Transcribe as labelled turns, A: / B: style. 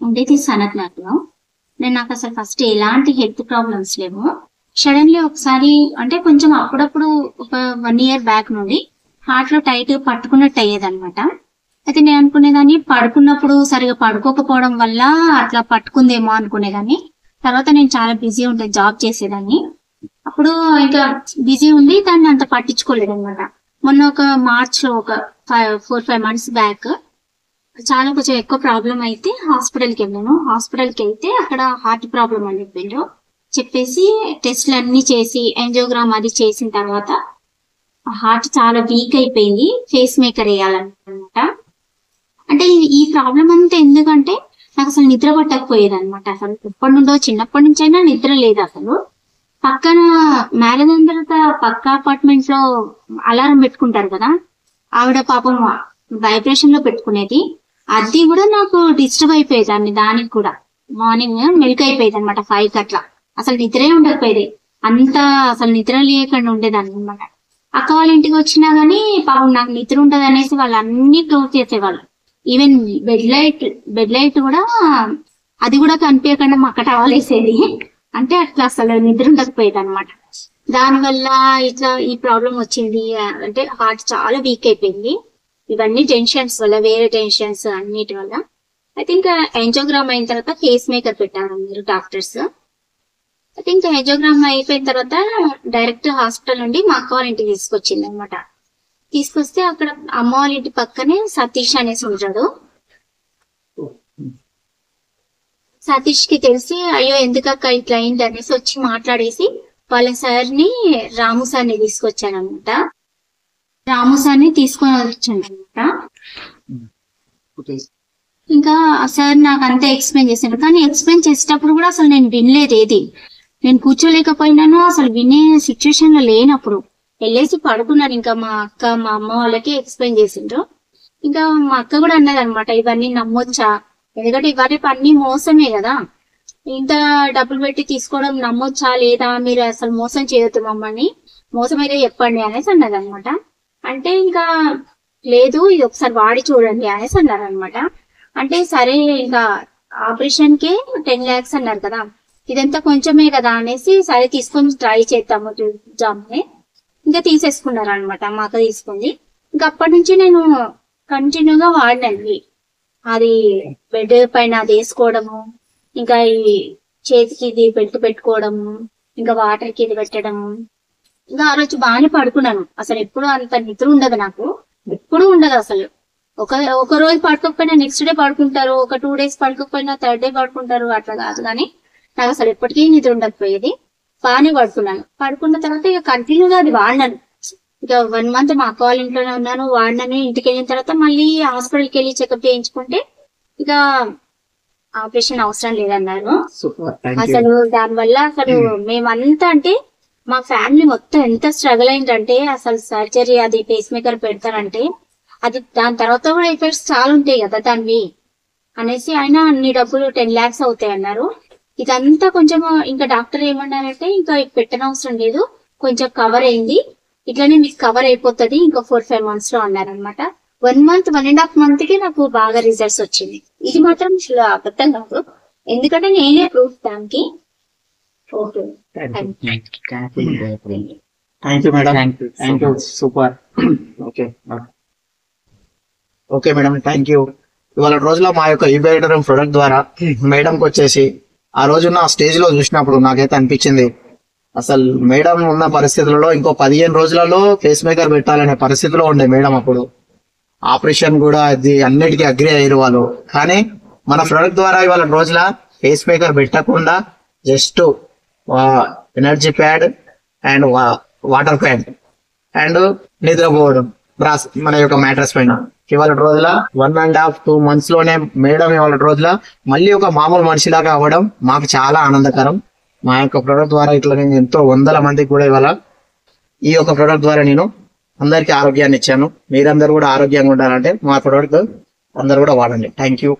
A: ఉండేది సనత్ నగర్లో. నాకు అసలు ఫస్ట్ ఎలాంటి హెల్త్ ప్రాబ్లమ్స్ లేవు. సడన్లీ ఒకసారి అంటే కొంచెం అప్పుడప్పుడు ఒక 1 year బ్యాక్ నుండి హార్ట్ లో టైట్ పట్టుకున్నట్టు అయ్యేది అనమాట. అయితే నేను అనుకునేదాన్ని పడుకున్నప్పుడు సరిగా పడుకోకపోవడం వల్ల అట్లా పట్టుకుందేమో అనుకునేదాన్ని. తర్వాత నేను చాలా బిజీ ఉంటే జాబ్ చేసేదాన్ని. అప్పుడు ఇంకా బిజీ ఉండి దాన్ని అంత పట్టించుకోలేదు అనమాట. మొన్న ఒక మార్చ్ లో ఒక 4-5 months బ్యాక్ చాలా కొంచెం ఎక్కువ ప్రాబ్లం అయితే హాస్పిటల్కి వెళ్ళాను. హాస్పిటల్కి వెళ్తే అక్కడ హార్ట్ ప్రాబ్లం అని చెప్పేసి టెస్ట్లు అన్ని చేసి యాంజియోగ్రామ్ అది చేసిన తర్వాత హార్ట్ చాలా వీక్ అయిపోయింది, ఫేస్ మేకర్ వేయాలన్నమాట. అంటే ఈ ప్రాబ్లం అంతా ఎందుకంటే నాకు అసలు నిద్ర పట్టకపోయేది అనమాట. అసలు ఎప్పటి నుండో చిన్నప్పటి నుంచి అయినా నిద్ర లేదు అసలు. పక్కన మ్యారేజ్ అయిన తర్వాత పక్క అపార్ట్మెంట్ లో అలారం పెట్టుకుంటారు కదా, ఆవిడ పాపం వైబ్రేషన్ లో పెట్టుకునేది. అది కూడా నాకు డిస్టర్బ్ అయిపోయేదాన్ని. దానికి కూడా మార్నింగ్ మెల్క్ అయిపోయేది అనమాట 5 అట్లా. అసలు నిద్రే ఉండకపోయేది. అంత అసలు నిద్ర లేకుండా ఉండేదాన్ని అనమాట. అక్క వాళ్ళ ఇంటికి వచ్చినా గానీ పాపం నాకు నిద్ర ఉండదు అనేసి వాళ్ళు అన్ని క్లోజ్ చేసేవాళ్ళు. ఈవెన్ బెడ్ లైట్ కూడా అది కూడా కనిపించకుండా మక్క టవల్ వేసేది. అంటే అట్లా అసలు నిద్ర ఉండకపోయేది అనమాట. దానివల్ల ఇట్లా ఈ ప్రాబ్లం వచ్చింది. అంటే హార్ట్ చాలా వీక్ అయిపోయింది. ఇవన్నీ టెన్షన్స్ వల్ల, వేరే టెన్షన్స్ అన్నిటి వల్ల. అయితే ఇంకా యాంజియోగ్రామ్ అయిన తర్వాత ఫేస్ మేకర్ పెట్టారు మీరు డాక్టర్స్. అయితే ఇంకా యాంజియోగ్రామ్ అయిపోయిన తర్వాత డైరెక్ట్ హాస్పిటల్ నుండి మా అక్క వాళ్ళ ఇంటికి తీసుకొచ్చింది అనమాట. తీసుకొస్తే అక్కడ అమ్మ వాళ్ళ ఇంటి పక్కనే సతీష్ అనేసి ఉంటాడు. సతీష్ కి తెలిసి అయ్యో ఎందుకక్క ఇట్లా అయింది అనేసి వచ్చి మాట్లాడేసి వాళ్ళ సార్ని రాము సార్ని తీసుకొచ్చాను అనమాట. రాము సార్ని తీసుకొని వచ్చాను అనమాట. ఇంకా సార్ నాకు అంతా ఎక్స్ప్లెయిన్ చేశాను. కానీ ఎక్స్ప్లెయిన్ చేసేటప్పుడు కూడా అసలు నేను వినలేదు ఏది. నేను కూర్చోలేకపోయినాను, అసలు వినే సిచ్యువేషన్ లో లేనప్పుడు వెళ్ళేసి పడుకున్నాను. ఇంకా మా అక్క మా అమ్మ వాళ్ళకి ఎక్స్ప్లెయిన్ చేసిండ్రు. ఇంకా మా అక్క కూడా అన్నది అనమాట, ఇవన్నీ నమ్మొచ్చా, ఎందుకంటే ఇవన్నీ అన్ని మోసమే కదా, ఇంత డబ్బులు పెట్టి తీసుకోవడం నమ్మొచ్చా లేదా, మీరు అసలు మోసం చేయొద్దు మమ్మల్ని, మోసం అయితే చెప్పండి అనేసి అన్నది అనమాట. అంటే ఇంకా లేదు ఇది ఒకసారి వాడి చూడండి అనేసి అన్నారు అనమాట. అంటే సరే ఇంకా ఆపరేషన్ కి 10 lakhs అన్నారు కదా, ఇదంతా కొంచెమే కదా అనేసి సరే తీసుకొని ట్రై చేద్దాము చూద్దామని ఇంకా తీసేసుకున్నారు అనమాట. మా అక్క తీసుకుంది. ఇంకా అప్పటి నుంచి నేను కంటిన్యూగా వాడినండి. అది బెడ్ పైన అది వేసుకోవడము, ఇంకా ఈ చేతికి ఇది బెల్ట్ పెట్టుకోవడము, ఇంకా వాటర్ కి ఇది పెట్టడము. ఇంకా ఆ రోజు బాగానే పడుకున్నాను. అసలు ఎప్పుడు అంత నిద్ర ఉండదు నాకు, ఎప్పుడు ఉండదు అసలు. ఒక రోజు పడుకోకపోయినా నెక్స్ట్ డే పడుకుంటారు, ఒక 2 days పడుకోకపోయినా 3rd day పడుకుంటారు, అట్లా కాదు. కానీ నాకు అసలు ఎప్పటికీ నిద్ర ఉండకపోయేది. బాగానే పడుకున్నాను. పడుకున్న తర్వాత ఇక కంటిన్యూగా అది వాడినాను. ఇక 1 month మా అక్క వాళ్ళ ఇంట్లోనే ఉన్నాను, వాడినాను. ఇంటికి వెళ్ళిన తర్వాత మళ్ళీ హాస్పిటల్కి వెళ్ళి చెకప్ చేయించుకుంటే ఇక ఆపరేషన్ అవసరం లేదన్నారు. అసలు దానివల్ల అసలు మేమంతా అంటే మా ఫ్యామిలీ మొత్తం ఎంత స్ట్రగుల్ అయిందంటే, అసలు సర్జరీ అది పేస్ మేకర్ పెడతారంటే అది దాని తర్వాత కూడా ఎఫెక్ట్స్ చాలా ఉంటాయి కదా దాన్ని అనేసి ఆయన అన్ని డబ్బులు 10 lakhs అవుతాయి అన్నారు. ఇదంతా కొంచెం ఇంకా డాక్టర్ ఏమన్నారంటే ఇంకా పెట్టనవసరం లేదు, కొంచెం కవర్ అయింది, ఇట్లానే మీకు కవర్ అయిపోతుంది ఇంకా 4-5 months లో అన్నారనమాట. 1 month 1.5 month కి నాకు బాగా రిజల్ట్స్ వచ్చింది. ఇది మాత్రం అబద్ధం కాదు, ఎందుకంటే నేనే ప్రూఫ్ దానికి. Okay,
B: thank you madam, thank you, super. Okay okay madam, thank you. ఇవాళ రోజులో మా యొక్క యూబైటర్ ప్రొడక్ట్ ద్వారా మేడంకి వచ్చేసి ఆ రోజున్న స్టేజ్ లో చూసినప్పుడు నాకైతే అనిపించింది, అసలు మేడం ఉన్న పరిస్థితులలో ఇంకో 15 రోజులలో ఫేస్ మేకర్ పెట్టాలనే పరిస్థితిలో ఉండే మేడం. అప్పుడు ఆపరేషన్ కూడా అది అన్నిటికీ అగ్రి అయ్యారు వాళ్ళు. కానీ మన ప్రొడక్ట్ ద్వారా ఇవాళ రోజుల ఫేస్ మేకర్ పెట్టకుండా just energy pad and water pad and నిద్రపోవడం మన యొక్క మ్యాట్రస్ పైన ఇవాళ రోజుల 1.5-2 months లోనే మేడం ఇవాళ రోజుల మళ్ళీ ఒక మామూలు మనిషిలాగా అవ్వడం మాకు చాలా ఆనందకరం. మా యొక్క ప్రొడక్ట్ ద్వారా ఇట్లా నేను ఎంతో 100 మందికి కూడా ఇవాళ ఈ యొక్క ప్రొడక్ట్ ద్వారా నేను అందరికీ ఆరోగ్యాన్ని ఇచ్చాను. మీరందరూ కూడా ఆరోగ్యంగా ఉండాలంటే మా ప్రొడక్ట్ అందరూ కూడా వాడండి. Thank you.